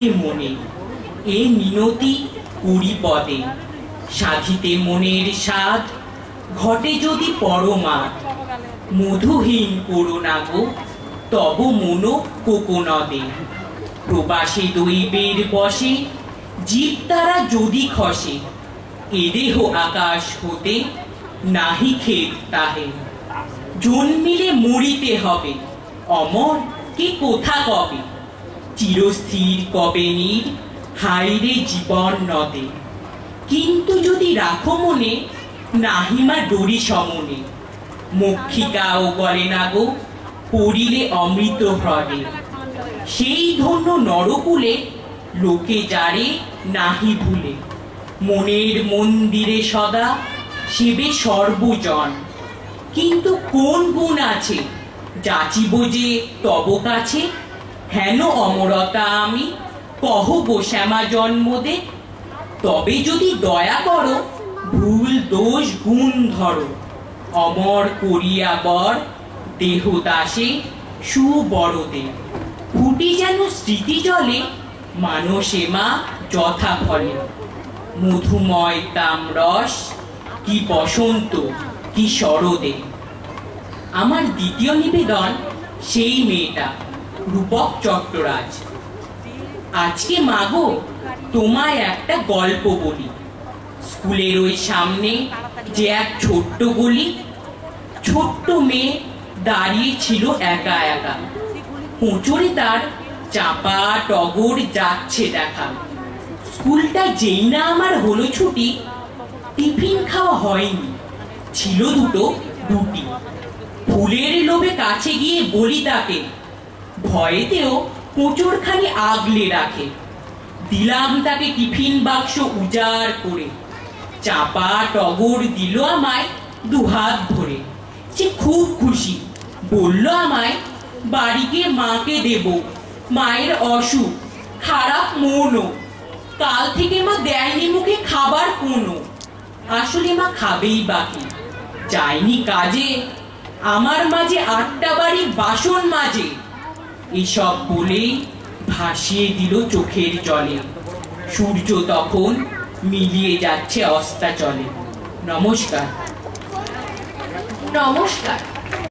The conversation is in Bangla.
মনে এ মিনতি কুড়ি পদে সাধিতে মনের স্বাদ ঘটে যদি পরমাদ মধুহীন করুণা গো তব মন কোকোনদে প্রবাসে দৈবের বসে জীব তারা যদি খসে এ দেহ আকাশ হতে নাহি খেদ তাহে জন্মিলে মরিতে হবে অমর কে কোথা কবে চিরস্থির কবে নীর হাইরে জীবন নদে কিন্তু যদি রাখো মনে নাহিমা ডরি সমনে মক্ষিকাও বলে না গো পড়িলে অমৃত হ্রদে সেই ধন্য নরকুলে লোকে যারে নাহি ভুলে মনের মন্দিরে সদা সেবে সর্বজন কিন্তু কোন গুণ আছে যাচিব যে তব কাছে হেন অমরতা আমি কহ গো শ্যামা জন্ম দে তবে যদি দয়া করো ভুল দোষ গুণ ধরো অমর করিয়া বর দেহ দাসে সুবরদে ফুটি যেন স্মৃতি জলে মানসে মা যথা ফলে মধুময় তামরস কি বসন্ত কি শরদে। আমার দ্বিতীয় নিবেদন সেই মেয়েটা রূপক চট্টরাজ। আজকে মাগো তোমায় একটা গল্প বলি। স্কুলের ওই সামনে যে এক ছোট্ট গলি, ছোট্ট মেয়ে দাঁড়িয়ে ছিল একা একা। কোঁচড়ে তার চাপা টগর যাচ্ছে দেখা। স্কুলটা যেই না আমার হলো ছুটি, টিফিন খাওয়া হয়নি, ছিল দুটো রুটি। ফুলের লোভে কাছে গিয়ে বলি তাকে, ভয়েতেও কোঁচড়খানি আগলে রাখে। দিলাম তাকে টিফিন বাক্স উজাড় করে, চাপা টগর দিল আমায় দুহাত ধরে। সে খুব খুশি, বলল আমায় বাড়ি গিয়ে মাকে দেব, মায়ের অসুখ, খারাপ মনও, কাল থেকে মা দেয়নি মুখে খাবার কোনো। আসলে মা খাবেই বাকি, যায়নি কাজে, আমার মাঝে ৮টা বাড়ির বাসন মাঝে। এসব বলেই ভাসিয়ে দিল চোখের জলে। সূর্য তখন মিলিয়ে যাচ্ছে অস্তাচলে। নমস্কার। নমস্কার।